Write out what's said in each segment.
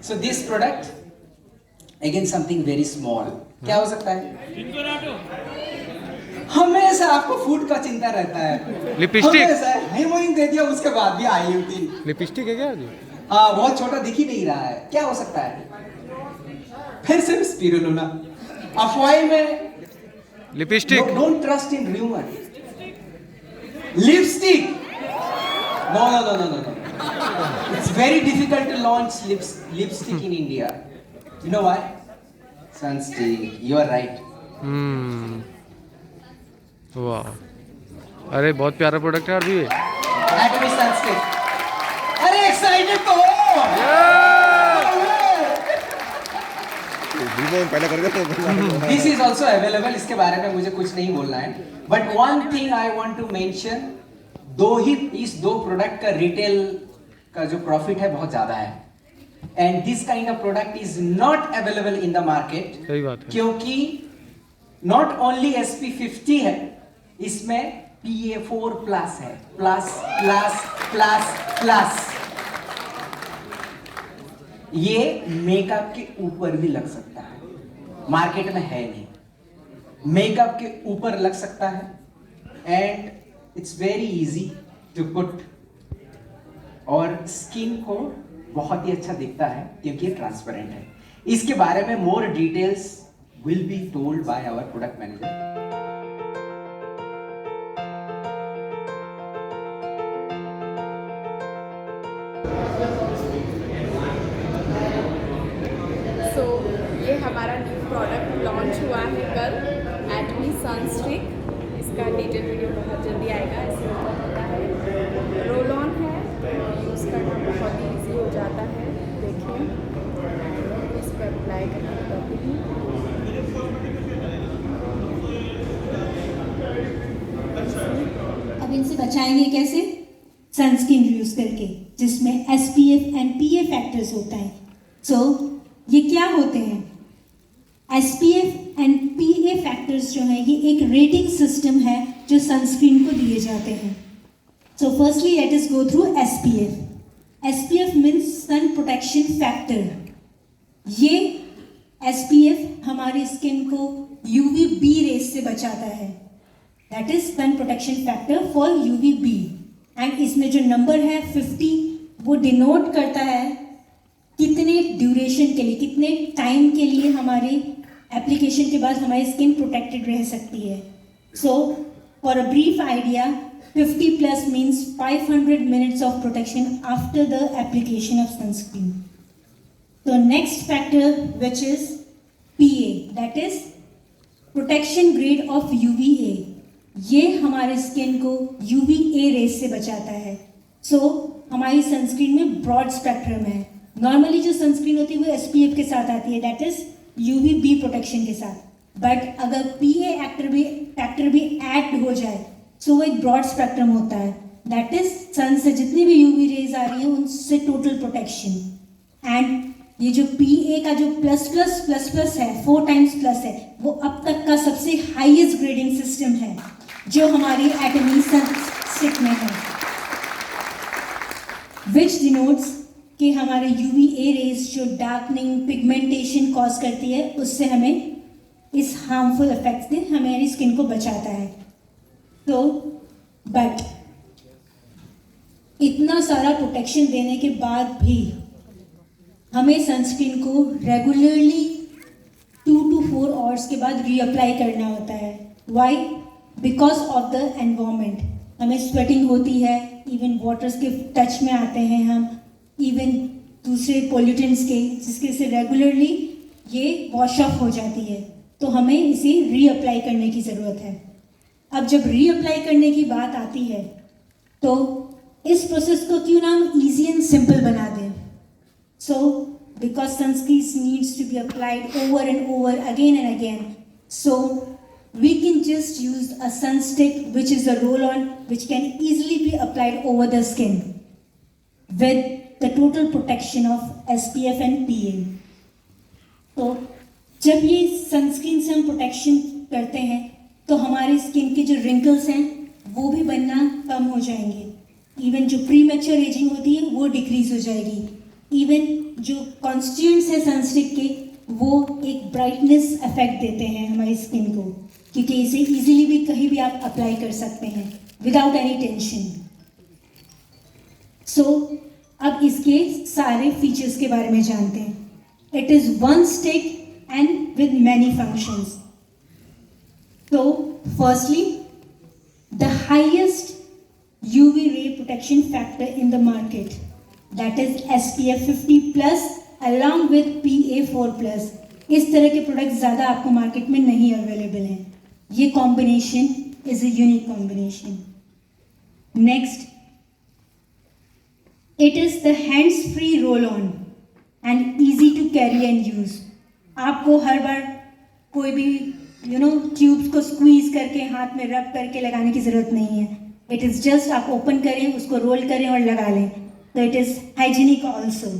So this product, again something very small. क्या हो सकता है? हमेशा आपको फूड का चिंता रहता है. लिपस्टिक. हमेशा हेमोइन दे दिया उसके बाद भी आई होती. लिपस्टिक है क्या जी? हाँ, बहुत छोटा दिख ही नहीं रहा है. क्या हो सकता है? फिर सिर्फ स्पिरुलिना. अफवाह में lipstick. Don't trust in rumor. Lipstick. No. It's very difficult to launch lipstick in India. You know why? Sunstick. You are right. वाह, अरे बहुत प्यारा प्रोडक्ट है अभी ये. Atomy Sunstick. अरे excited तो हो. पहले कर This is also available. इसके बारे में मुझे कुछ नहीं बोलना है. But one thing I want to mention. इस दो प्रोडक्ट का रिटेल का जो प्रॉफिट है बहुत ज्यादा है. And this kind of product is not available in the market. सही बात है. क्योंकि नॉट ओनली SP50 है, इसमें PA4 प्लस है. प्लस ये मेकअप के ऊपर भी लग सकता है. मार्केट में है नहीं. मेकअप के ऊपर लग सकता है. And it's very easy to put. और स्किन को बहुत ही अच्छा दिखता है क्योंकि ये ट्रांसपेरेंट है. इसके बारे में more details will be told by our product manager. So ये हमारा न्यू प्रोडक्ट लॉन्च हुआ है कल, एटमी सनस्टिक. इसका डिटेल वीडियो बहुत जल्दी आएगा. इसमें होता है रोल ऑन है, यूज़ करना बहुत ही ईजी हो जाता है. देखिए इस पर अप्लाई करके बताती हूँ. अब इनसे बचाएंगे कैसे? सनस्क्रीन यूज़ करके, जिसमें SPF एंड PA फैक्टर्स होता है. सो ये क्या होते हैं? SPF एंड PA फैक्टर्स जो हैं ये एक रेटिंग सिस्टम है जो सनस्क्रीन को दिए जाते हैं. So firstly let us go through SPF. SPF means sun protection factor. ये SPF हमारी स्किन को UVB रेस से बचाता है. That is sun protection factor for UVB. And इसमें जो नंबर है 50 वो डिनोट करता है कितने ड्यूरेशन के लिए, कितने टाइम के लिए हमारे एप्लीकेशन के बाद हमारी स्किन प्रोटेक्टेड रह सकती है. So for a brief idea, 50 plus means 500 minutes of protection after the application of sunscreen. तो next factor which is PA, that is protection grade of UVA. ये हमारे स्किन को UVA रेस से बचाता है. सो हमारी सनस्क्रीन में ब्रॉड स्पेक्ट्रम है. नॉर्मली जो सनस्क्रीन होती है वो SPF के साथ आती है, दैट इज UVB प्रोटेक्शन के साथ. बट अगर PA फैक्टर भी ऐड हो जाए सो वो एक ब्रॉड स्पेक्ट्रम होता है. दैट इज सन से जितनी भी UV रेज आ रही है उनसे टोटल प्रोटेक्शन. एंड ये जो PA का जो प्लस है, 4 टाइम्स प्लस है, वो अब तक का सबसे हाईएस्ट ग्रेडिंग सिस्टम है जो हमारी एटमी सनस्टिक में है, विच डिनोट्स कि हमारे UVA रेज जो डार्कनिंग, पिगमेंटेशन कॉज करती है उससे हमें इस हार्मफुल इफेक्ट से हमारी स्किन को बचाता है. तो बट इतना सारा प्रोटेक्शन देने के बाद भी हमें सनस्क्रीन को रेगुलरली 2 to 4 आवर्स के बाद रीअप्लाई करना होता है. Why? Because of the environment. हमें स्वेटिंग होती है, इवन वाटर्स के टच में आते हैं हम, इवन दूसरे पोल्यूटेंट्स के, जिसके से रेगुलरली ये वॉश ऑफ हो जाती है. तो हमें इसे रीअप्लाई करने की ज़रूरत है. अब जब रीअप्लाई करने की बात आती है तो इस प्रोसेस को क्यों ना हम ईजी एंड सिंपल बना दें. So because sunscreen needs to be applied over and over again and again, so we can just use a sun stick which is a roll-on which can easily be applied over the skin with the total protection of SPF and PA. तो जब ये sunscreen से हम protection करते हैं तो हमारी skin के जो रिंकल्स हैं वो भी बनना कम हो जाएंगे. इवन जो प्री मैच्योर एजिंग होती है वो डिक्रीज हो जाएगी. इवन जो कॉन्स्टिट्यूएंट्स है सनस्टिक के वो एक ब्राइटनेस इफेक्ट देते हैं हमारी स्किन को, क्योंकि इसे इजीली भी कहीं भी आप अप्लाई कर सकते हैं विदाउट एनी टेंशन। सो अब इसके सारे फीचर्स के बारे में जानते हैं। It is one stick and with many functions. तो firstly the highest UV ray protection factor in the market, that is SPF 50 plus along with PA4 plus। इस तरह के प्रोडक्ट ज़्यादा आपको मार्केट में नहीं अवेलेबल हैं। ये combination is a unique combination। Next, it is the hands free roll on and easy to carry and use। आपको हर बार कोई भी ट्यूब्स को स्क्वीज करके हाथ में रब करके लगाने की जरूरत नहीं है। इट इज जस्ट आप ओपन करें, उसको रोल करें और लगा लें। तो it is hygienic also,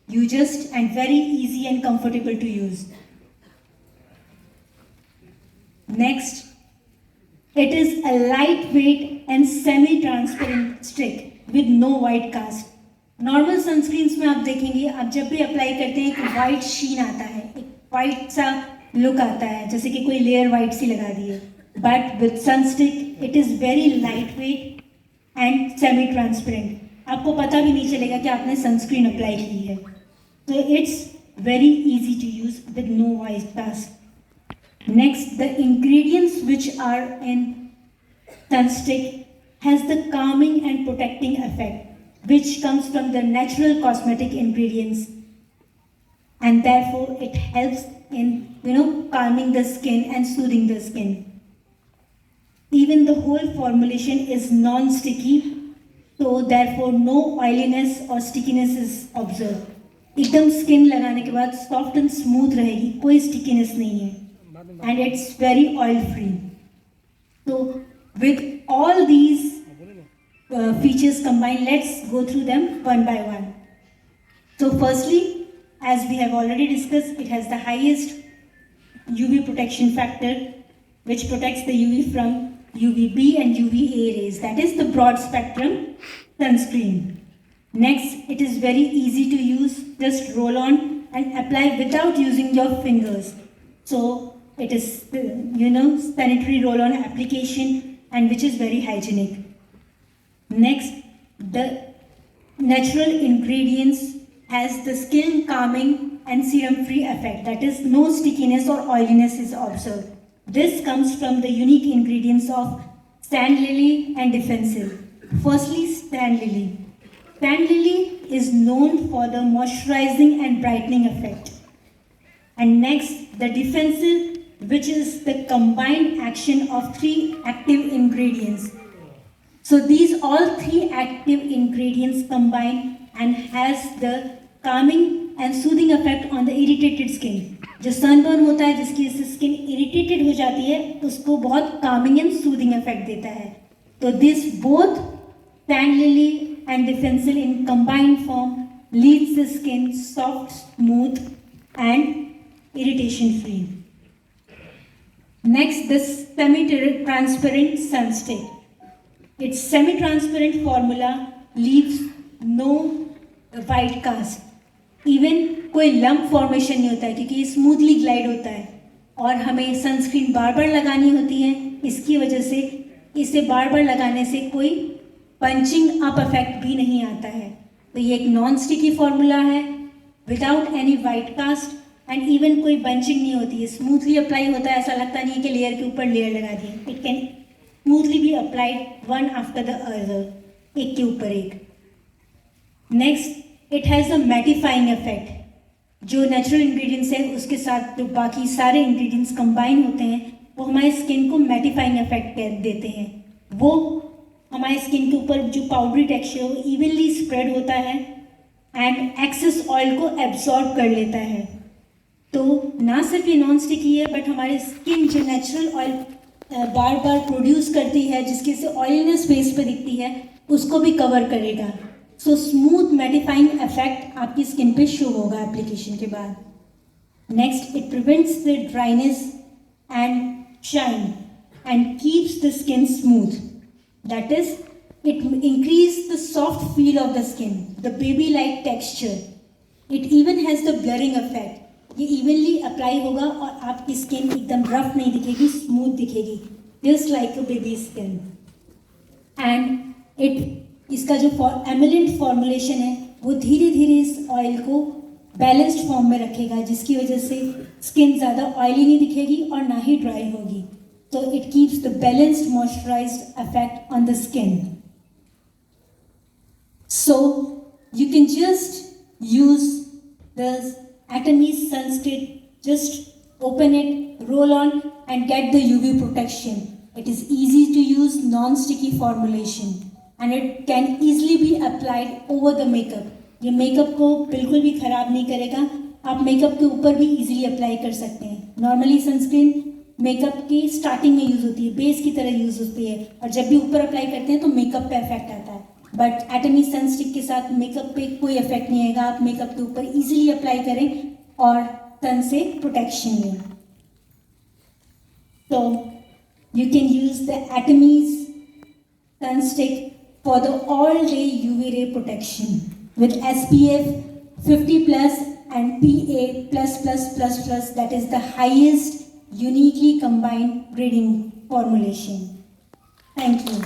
you just and very easy and comfortable to use. Next, it is a light weight and semi transparent stick with no white cast. Normal sunscreens में आप देखेंगे, आप जब भी अप्लाई करते हैं एक वाइट शीन आता है, एक वाइट सा लुक आता है, जैसे कि कोई लेयर वाइट सी लगा दी है। But with sunstick it is very light weight and semi transparent. आपको पता भी नहीं चलेगा कि आपने सनस्क्रीन अप्लाई की है। तो it's very easy to use with no white cast. Next, the ingredients which are in sunstick has the calming and protecting effect which comes from the natural cosmetic ingredients, and therefore it helps in calming the skin and soothing the skin. Even the whole formulation is non-sticky, so therefore no oiliness or stickiness is observed. एकदम skin लगाने के बाद soft and smooth रहेगी, कोई stickiness नहीं है, and it's very oil free. So with all these features combined, let's go through them one by one. So firstly, as we have already discussed, it has the highest UV protection factor, which protects the UV from UVB and UVA rays. That is the broad spectrum sunscreen. Next, it is very easy to use. Just roll on and apply without using your fingers. So it is, sanitary roll-on application, and which is very hygienic. Next, the natural ingredients has the skin calming and serum free effect, that is no stickiness or oiliness is observed. This comes from the unique ingredients of sand lily and defensive. Firstly, sand lily. Sand lily is known for the moisturizing and brightening effect. And next, the defensive, which is the combined action of 3 active ingredients. So these all 3 active ingredients combine and has the calming and soothing effect on the irritated skin. जो sunburn होता है, जिसकी skin irritated हो जाती है, उसको बहुत calming and soothing effect देता है। तो this both sand lily and defensive in combined form leaves the skin soft, smooth and irritation free. Next, the semi-transparent sunstick. Its semi-transparent formula leaves no white cast. Even कोई lump formation नहीं होता है, क्योंकि ये smoothly glide होता है और हमें सनस्क्रीन बार बार लगानी होती है। इसकी वजह से इसे बार बार लगाने से कोई पंचिंग अप इफेक्ट भी नहीं आता है। तो ये एक नॉन स्टिकी फॉर्मूला है without any white cast, and even कोई बंचिंग नहीं होती है, स्मूथली अप्लाई होता है। ऐसा लगता नहीं है कि लेयर के ऊपर लेयर लगा दी है। It can smoothly be applied one after the other, एक के ऊपर एक। Next, it has a mattifying effect. जो नेचुरल इंग्रेडिएंट्स है उसके साथ जो बाकी सारे इंग्रेडिएंट्स कंबाइन होते हैं, वो हमारे स्किन को मैटिफाइंग इफेक्ट देते हैं। वो हमारे स्किन के ऊपर जो पाउडरी टेक्सचर है वो इवनली स्प्रेड होता है एंड एक्सेस ऑयल को एब्जॉर्ब कर लेता है। तो ना सिर्फ ये नॉन स्टिकी है, बट हमारी स्किन जो नेचुरल ऑयल बार बार प्रोड्यूस करती है, जिसकी से ऑयलीनेस फेस पे दिखती है, उसको भी कवर करेगा। सो स्मूथ मैटिफाइंग इफेक्ट आपकी स्किन पे शो होगा एप्लीकेशन के बाद। Next, it prevents the dryness and shine and keeps the skin smooth. That is, it increase the soft feel of the skin, the baby like texture, it even has the blurring effect. ये evenly apply होगा और आपकी skin एकदम rough नहीं दिखेगी, smooth दिखेगी, just like a baby skin. And इसका जो एमिलेंट फॉर्मुलेशन है वो धीरे धीरे इस ऑयल को बैलेंस्ड फॉर्म में रखेगा, जिसकी वजह से स्किन ज़्यादा ऑयली नहीं दिखेगी और ना ही ड्राई होगी। तो it keeps the balanced moisturised effect on the skin. So you can just use the Atomies sunscreen, just open it, roll on and get the UV protection. It is easy to use, non-sticky formulation and it can easily be applied over the makeup. ये makeup को बिल्कुल भी ख़राब नहीं करेगा, आप makeup के ऊपर भी इजीली अप्लाई कर सकते हैं। नॉर्मली सनस्क्रीन मेकअप की स्टार्टिंग में यूज़ होती है, बेस की तरह यूज़ होती है, और जब भी ऊपर अप्लाई करते हैं तो मेकअप पे इफेक्ट आता है। बट एटमी सनस्टिक के साथ मेकअप पे कोई इफेक्ट नहीं आएगा, आप मेकअप के ऊपर इजीली अप्लाई करें और सन से प्रोटेक्शन लें। तो you can use the Atomy's sunstick for the all day UV ray protection with SPF 50+ and PA++++, that is the highest uniquely combined grading formulation. Thank you.